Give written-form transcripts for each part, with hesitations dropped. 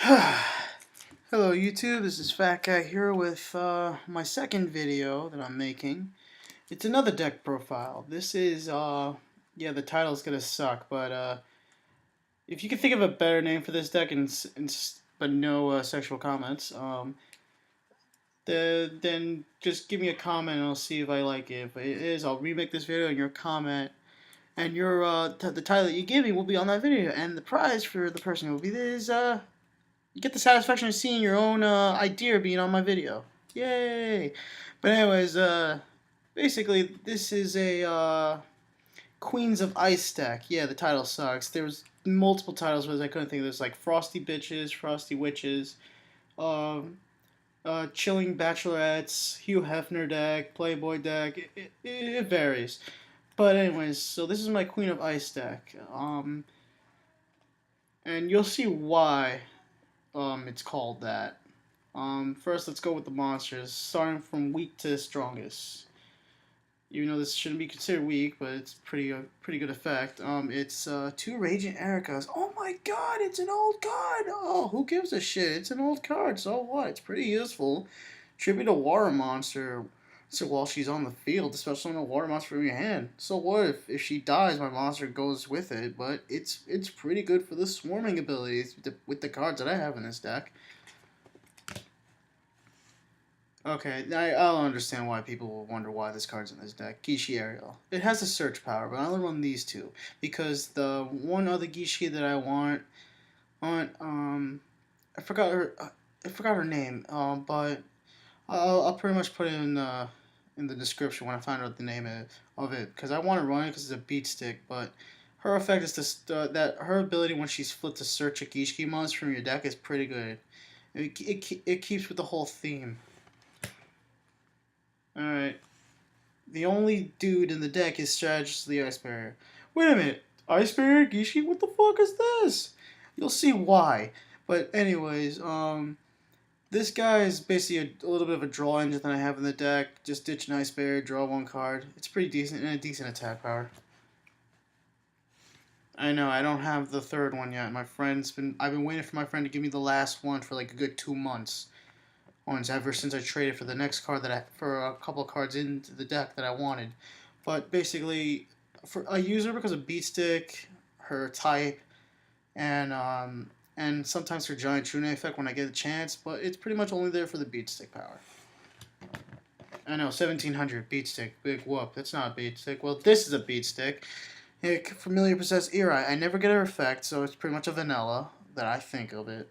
Hello YouTube, this is Fat Guy here with my second video that I'm making. It's another deck profile. This is, yeah, the title's gonna suck, but if you can think of a better name for this deck but no sexual comments, then just give me a comment and I'll see if I like it. If it is, I'll remake this video and your comment and the title that you give me will be on that video, and the prize for the person who will be there is, you get the satisfaction of seeing your own idea being on my video. Yay! But anyways, basically this is a Queens of Ice deck. Yeah, the title sucks. There was multiple titles, but I couldn't think of this. Like Frosty Bitches, Frosty Witches, Chilling Bachelorettes, Hugh Hefner deck, Playboy deck. It varies. But anyways, so this is my Queen of Ice deck. And you'll see why it's called that. First, let's go with the monsters, starting from weak to strongest. Even though this shouldn't be considered weak, but it's pretty good effect. It's two Raging Ericas. Oh my God, it's an old card. Oh, who gives a shit? It's an old card. So what? It's pretty useful. Tribute a water monster. So while she's on the field, especially when a water monster from your hand. So what if she dies, my monster goes with it? But it's pretty good for the swarming abilities with the cards that I have in this deck. Okay, I'll understand why people will wonder why this card's in this deck. Gishi Ariel. It has a search power, but I only run these two because the one other Gishi that I want, I forgot her name. But I'll pretty much put it in the description when I find out the name of it, because I want to run it because it's a beat stick. But her effect is that her ability when she's flipped to search a Gishki monster from your deck is pretty good. It keeps with the whole theme. Alright. The only dude in the deck is Strategist the Ice Barrier. Wait a minute. Ice Barrier Gishi? What the fuck is this? You'll see why. But anyways, this guy is basically a little bit of a draw engine that I have in the deck. Just ditch an Ice Barrier, draw one card. It's pretty decent and a decent attack power. I know, I don't have the third one yet. I've been waiting for my friend to give me the last one for like a good 2 months. Ever since I traded for the next card for a couple of cards into the deck that I wanted. But basically, I use her because of beat stick, her type, and sometimes her giant Trune effect when I get a chance. But it's pretty much only there for the beat stick power. I know, 1700 beat stick, big whoop. That's not a beat stick. Well, this is a beat stick. Familiar Possessed Eri. I never get her effect, so it's pretty much a vanilla that I think of it.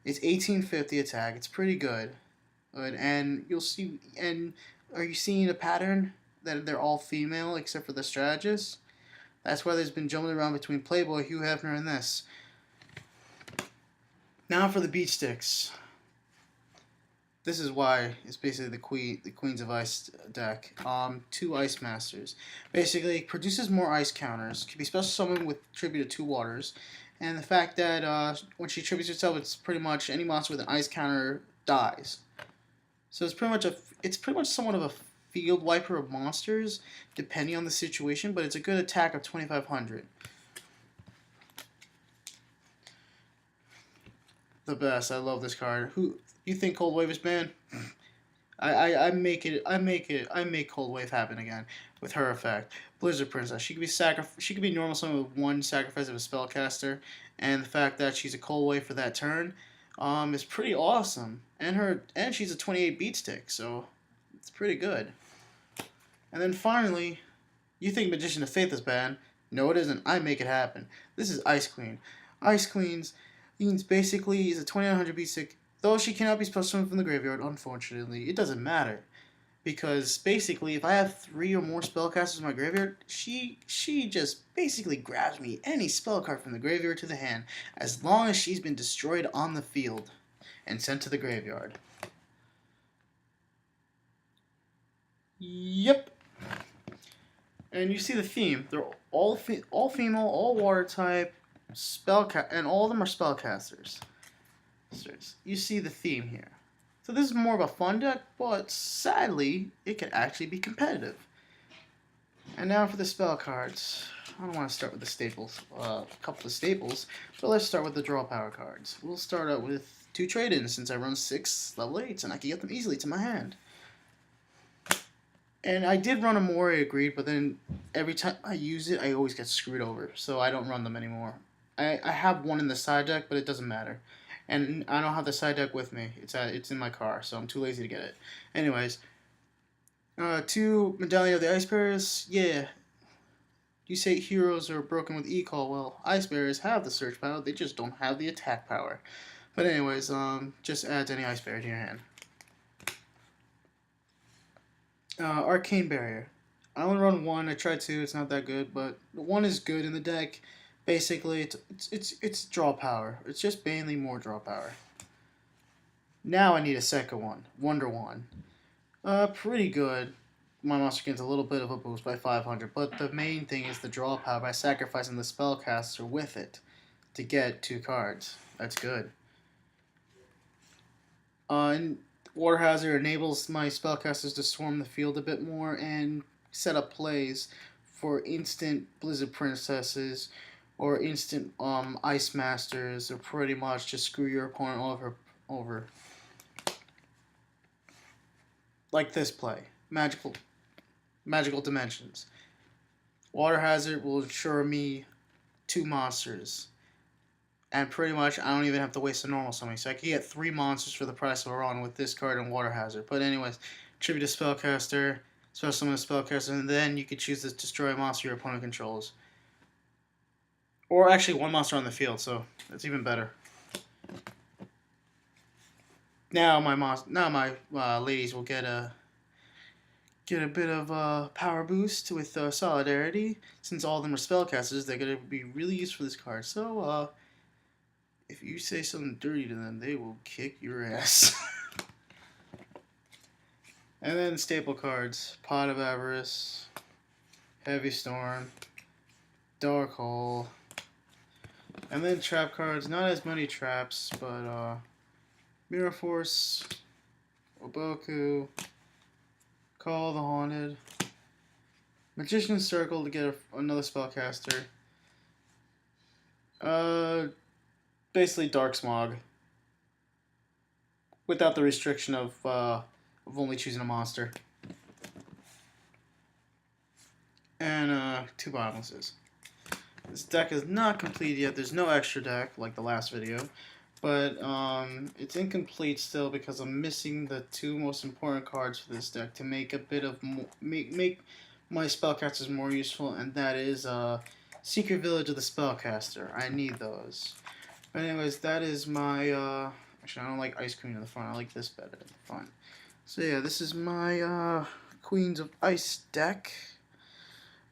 It's 1850 attack. It's pretty good. And you'll see, and are you seeing a pattern that they're all female except for the strategist? That's why there's been jumping around between Playboy, Hugh Hefner, and this. Now for the beat sticks. This is why it's basically the Queens of Ice deck. 2 Ice Masters. Basically, it produces more ice counters. Can be special summoned with tribute to 2 waters. And the fact that when she tributes herself, it's pretty much any monster with an ice counter dies. So it's pretty much somewhat of a field wiper of monsters, depending on the situation, but it's a good attack of 2500. The best. I love this card. Who you think Cold Wave is banned? I make Cold Wave happen again with her effect. Blizzard Princess. She could be normal summon with 1 sacrifice of a spellcaster, and the fact that she's a Cold Wave for that turn is pretty awesome. And she's a 28 beat stick, so it's pretty good. And then finally, you think Magician of Faith is banned? No, it isn't. I make it happen. This is Ice Queen. Ice Queen's means basically is a 2900 beat stick. Though she cannot be special summoned from the graveyard, unfortunately, it doesn't matter. Because basically, if I have 3 or more spellcasters in my graveyard, she just basically grabs me any spell card from the graveyard to the hand, as long as she's been destroyed on the field and sent to the graveyard. Yep. And you see the theme. They're all female, all water type, and all of them are spellcasters. You see the theme here. So this is more of a fun deck, but sadly, it can actually be competitive. And now for the spell cards. I don't want to start with the staples, a couple of staples, but let's start with the draw power cards. We'll start out with 2 trade-ins since I run 6 level 8s and I can get them easily to my hand. And I did run a Mori, agreed, but then every time I use it, I always get screwed over, so I don't run them anymore. I have one in the side deck, but it doesn't matter. And I don't have the side deck with me. It's in my car, so I'm too lazy to get it. Anyways, 2 Medallion of the Ice Bearers, yeah. You say heroes are broken with e-call. Well, Ice Bearers have the search power, they just don't have the attack power. But anyways, just adds any Ice Bearer to your hand. Arcane Barrier. I only run 1. I tried 2. It's not that good, but 1 is good in the deck. Basically, it's draw power. It's just mainly more draw power. Now I need a second one. Wonder One. Pretty good. My monster gets a little bit of a boost by 500, but the main thing is the draw power by sacrificing the spellcaster with it to get 2 cards. That's good. And Water Hazard enables my spellcasters to swarm the field a bit more and set up plays for instant Blizzard Princesses or instant Ice Masters, or pretty much just screw your opponent over. Like this play, Magical Dimensions. Water Hazard will ensure me 2 monsters. And pretty much, I don't even have to waste a normal summoning. So I can get 3 monsters for the price of a run with this card and Water Hazard. But anyways, tribute to Spellcaster, special summon a Spellcaster, and then you can choose to destroy a monster your opponent controls. Or actually 1 monster on the field, so that's even better. Now my ladies will get a bit of power boost with Solidarity. Since all of them are spellcasters, they're gonna be really used for this card. So if you say something dirty to them, they will kick your ass. And then staple cards: Pot of Avarice, Heavy Storm, Dark Hole, and then trap cards. Not as many traps, but Mirror Force, Oboku, Call the Haunted, Magician's Circle to get another spellcaster. Basically Dark Smog, without the restriction of only choosing a monster. And 2 Bottomlesses. This deck is not complete yet. There's no extra deck like the last video. But it's incomplete still because I'm missing the 2 most important cards for this deck to make a bit of make my spellcasters more useful, and that is Secret Village of the Spellcaster. I need those. But anyways, that is my actually I don't like Ice Queen in the front. I like this better in the front. So yeah, this is my Queens of Ice deck.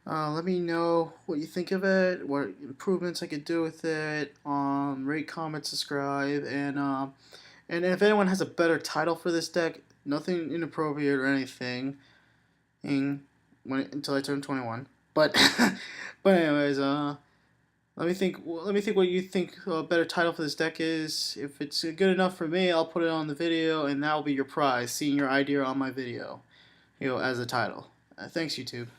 Let me know what you think of it, what improvements I could do with it. Rate, comment, subscribe, and if anyone has a better title for this deck, nothing inappropriate or anything, until I turn 21. But but anyways, let me think what you think a better title for this deck is. If it's good enough for me, I'll put it on the video, and that will be your prize, seeing your idea on my video, as a title. Thanks, YouTube.